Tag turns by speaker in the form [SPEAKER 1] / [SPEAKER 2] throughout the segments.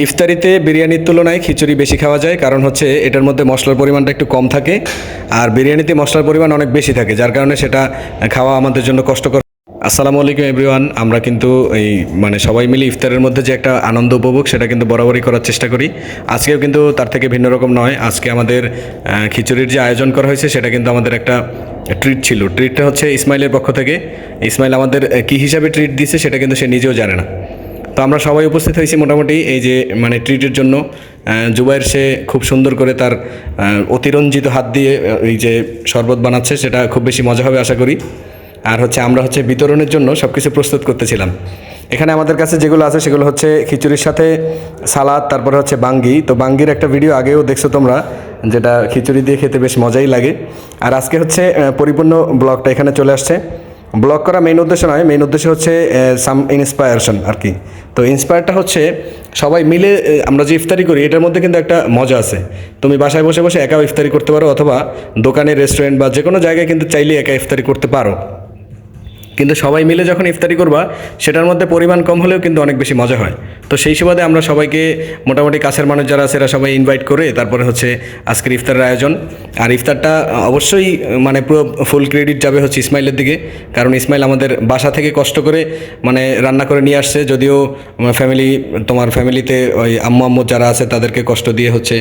[SPEAKER 1] ইফতারিতে বিরিয়ানির তুলনায় খিচুড়ি বেশি খাওয়া যায়, কারণ হচ্ছে এটার মধ্যে মশলার পরিমাণটা একটু কম থাকে, আর বিরিয়ানিতে মশলার পরিমাণ অনেক বেশি থাকে, যার কারণে সেটা খাওয়া আমাদের জন্য কষ্টকর। আসসালামু আলাইকুম এভরিওয়ান। আমরা কিন্তু এই সবাই মিলে ইফতারের মধ্যে যে একটা আনন্দ উপভোগ সেটা কিন্তু বরাবরই করার চেষ্টা করি। আজকেও কিন্তু তার থেকে ভিন্ন রকম নয়। আজকে আমাদের খিচুড়ির যে আয়োজন করা হয়েছে সেটা কিন্তু আমাদের একটা ট্রিট ছিল। ট্রিটটা হচ্ছে ইসমাইলের পক্ষ থেকে। ইসমাইল আমাদের কী হিসাবে ট্রিট দিয়েছে সেটা কিন্তু সে নিজেও জানে না। তো আমরা সবাই উপস্থিত হয়েছি মোটামুটি এই যে ট্রিটের জন্য। জুবাইর সে খুব সুন্দর করে তার অতিরঞ্জিত হাত দিয়ে এই যে শরবত বানাচ্ছে, সেটা খুব বেশি মজা হবে আশা করি। আর আমরা বিতরণের জন্য সব কিছু প্রস্তুত করতেছিলাম। এখানে আমাদের কাছে যেগুলো আছে সেগুলো হচ্ছে খিচুড়ির সাথে সালাদ, তারপরে হচ্ছে বাঙ্গি। তো বাঙ্গির একটা ভিডিও আগেও দেখছো তোমরা, যেটা খিচুড়ি দিয়ে খেতে বেশ মজাই লাগে। আর আজকে হচ্ছে পরিপূর্ণ ব্লগটা এখানে চলে আসছে। ব্লগ করা মেইন উদ্দেশ্য নয়, মেইন উদ্দেশ্য হচ্ছে সাম ইন্সপায়ারেশন আর কি। তো ইন্সপায়ারটা হচ্ছে সবাই মিলে আমরা যে ইফতারি করি এটার মধ্যে কিন্তু একটা মজা আছে। তুমি বাসায় বসে বসে একাও ইফতারি করতে পারো, অথবা দোকানে, রেস্টুরেন্ট বা যে কোনো জায়গায় কিন্তু চাইলে একা ইফতারি করতে পারো। কিন্তু সবাই মিলে যখন ইফতারি করবা সেটার মধ্যে পরিমাণ কম হলেও কিন্তু অনেক বেশি মজা হয়। তো সেই সুবাদে আমরা সবাইকে মোটামুটি কাছের মানুষ যারা আছে এরা সবাই ইনভাইট করে তারপরে হচ্ছে আজকের ইফতারের আয়োজন। আর ইফতারটা অবশ্যই পুরো ফুল ক্রেডিট যাবে হচ্ছে ইসমাইলের দিকে, কারণ ইসমাইল আমাদের বাসা থেকে কষ্ট করে রান্না করে নিয়ে আসছে। যদিও তোমার ফ্যামিলিতে ওই আম্মু যারা আছে তাদেরকে কষ্ট দিয়ে হচ্ছে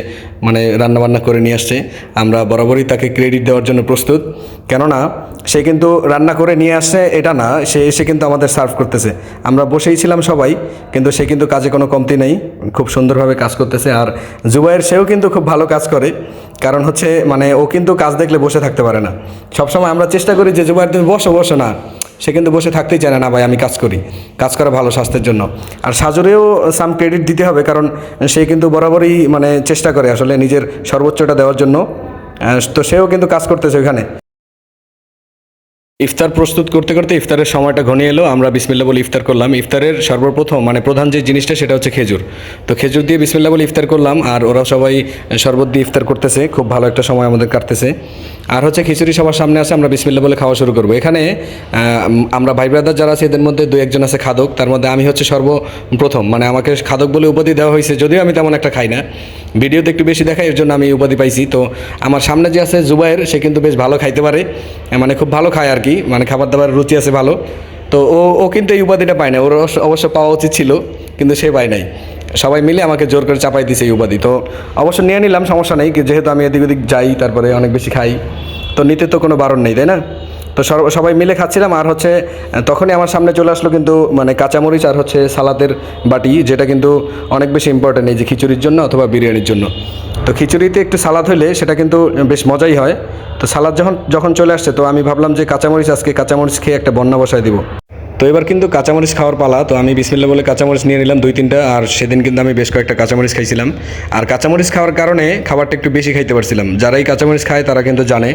[SPEAKER 1] রান্নাবান্না করে নিয়ে আসছে। আমরা বরাবরই তাকে ক্রেডিট দেওয়ার জন্য প্রস্তুত, কেননা সে কিন্তু রান্না করে নিয়ে আসছে এটা না, সে এসে কিন্তু আমাদের সার্ভ করতেছে। আমরা বসেই ছিলাম সবাই, কিন্তু সে কিন্তু কাজে কোনো কমতি নেই, খুব সুন্দরভাবে কাজ করতেছে। আর জুবাইর সেও কিন্তু খুব ভালো কাজ করে, কারণ হচ্ছে ও কিন্তু কাজ দেখলে বসে থাকতে পারে না। সবসময় আমরা চেষ্টা করি যে জুবাইর তুমি বসো না, সে কিন্তু বসে থাকতেই চায় না, ভাই আমি কাজ করি, কাজ করা ভালো স্বাস্থ্যের জন্য। আর সাজরেও সাম ক্রেডিট দিতে হবে, কারণ সে কিন্তু বরাবরই চেষ্টা করে আসলে নিজের সর্বোচ্চটা দেওয়ার জন্য। তো সেও কিন্তু কাজ করতেছে ওইখানে। ইফতার প্রস্তুত করতে করতে ইফতারের সময়টা ঘনিয়ে এলো। আমরা বিসমিল্লাহ বলে ইফতার করলাম। ইফতারের সর্বপ্রথম প্রধান যে জিনিসটা সেটা হচ্ছে খেজুর। তো খেজুর দিয়ে বিসমিল্লাহ বলে ইফতার করলাম, আর ওরা সবাই শরবত দিয়ে ইফতার করতেছে। খুব ভালো একটা সময় আমাদের কাটতেছে। আর হচ্ছে খিচুড়ি সবার সামনে আছে, আমরা বিসমিল্লাহ বলে খাওয়া শুরু করবো। এখানে আমরা ভাই ব্রাদার যারা আছে এদের মধ্যে 2-1 জন আছে খাদক, তার মধ্যে আমি হচ্ছে সর্বপ্রথম আমাকে খাদক বলে উপাধি দেওয়া হয়েছে, যদিও আমি তেমন একটা খাই না, ভিডিওতে একটু বেশি দেখাই, এর জন্য আমি উপাধি পাইছি। তো আমার সামনে যে আছে জুবাইর, সে কিন্তু বেশ ভালো খাইতে পারে, খুব ভালো খায় আর কি, খাবার দাবার রুচি আছে ভালো। তো ও কিন্তু এই উপাধিটা পায় না, ওর অবশ্য পাওয়া উচিত ছিল, কিন্তু সে পায় নাই। সবাই মিলে আমাকে জোর করে চাপাই দিছে এই উপাধি। তো অবশ্য নিয়ে নিলাম, সমস্যা নেই, যেহেতু আমি এদিক ওদিক যাই, তারপরে অনেক বেশি খাই, তো নিতে তো কোনো বারণ নেই, তাই না? তো সবাই মিলে খাচ্ছিলাম। আর হচ্ছে তখনই আমার সামনে চলে আসলো কিন্তু কাঁচামরিচ আর হচ্ছে সালাদের বাটি, যেটা কিন্তু অনেক বেশি ইম্পর্টেন্ট এই যে খিচুড়ির জন্য অথবা বিরিয়ানির জন্য। তো খিচুড়িতে একটু সালাদ হলে সেটা কিন্তু বেশ মজাই হয়। তো সালাদ যখন চলে আসছে, তো আমি ভাবলাম যে আজকে কাঁচামরিচ খেয়ে একটা বন্যা বসায় দিব। তো এবার কিন্তু কাঁচামরিচ খাওয়ার পালা। তো আমি বিসমিল্লাহ বলে কাঁচামরিচ নিয়ে নিলাম 2-3টা। আর সেদিন কিন্তু আমি বেশ কয়েকটা কাঁচামরিচ খাইছিলাম। আর কাঁচামরিচ খাওয়ার কারণে খাবারটা একটু বেশি খাইতে পারছিলাম। যারাই কাঁচামরিচ খায় তারা কিন্তু জানে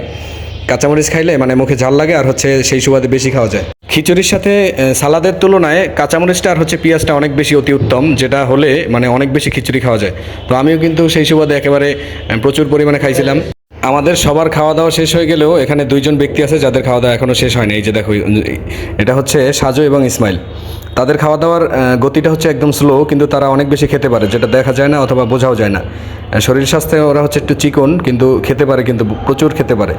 [SPEAKER 1] কাঁচামরিচ খাইলে মুখে ঝাল লাগে, আর হচ্ছে সেই সুবাদে বেশি খাওয়া যায়। খিচুড়ির সাথে সালাদের তুলনায় কাঁচামরিচটা আর হচ্ছে পেঁয়াজটা অনেক বেশি অতি উত্তম, যেটা হলে অনেক বেশি খিচুড়ি খাওয়া যায়। তো আমিও কিন্তু সেই সুবাদে একেবারে প্রচুর পরিমাণে খাইছিলাম। আমাদের সবার খাওয়া দাওয়া শেষ হয়ে গেলেও এখানে 2 জন ব্যক্তি আছে যাদের খাওয়া দাওয়া এখনও শেষ হয়নি। এই যে দেখো, এটা হচ্ছে সাজু এবং ইসমাইল। তাদের খাওয়া দাওয়ার গতিটা হচ্ছে একদম স্লো, কিন্তু তারা অনেক বেশি খেতে পারে, যেটা দেখা যায় না অথবা বোঝাও যায় না। শরীর স্বাস্থ্যে ওরা হচ্ছে একটু চিকন, কিন্তু খেতে পারে, কিন্তু প্রচুর খেতে পারে,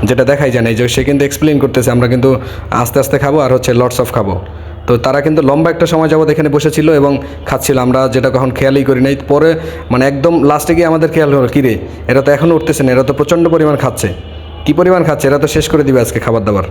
[SPEAKER 1] যেটা দেখাই যায় না। এই যে সে কিন্তু এক্সপ্লেন করতেছে, আমরা কিন্তু আস্তে আস্তে খাবো আর হচ্ছে লটস অফ খাবো। তো তারা কিন্তু লম্বা একটা সময় যাবত এখানে বসেছিল এবং খাচ্ছিল, আমরা যেটা কখন খেয়ালই করি নাই। পরে একদম লাস্টে গিয়ে আমাদের খেয়াল হলো, কিরে এরা তো এখনও উঠতেছে না, এরা তো প্রচণ্ড পরিমাণ খাচ্ছে। কী পরিমাণ খাচ্ছে, এরা তো শেষ করে দিবে আজকে খাবার দাবার।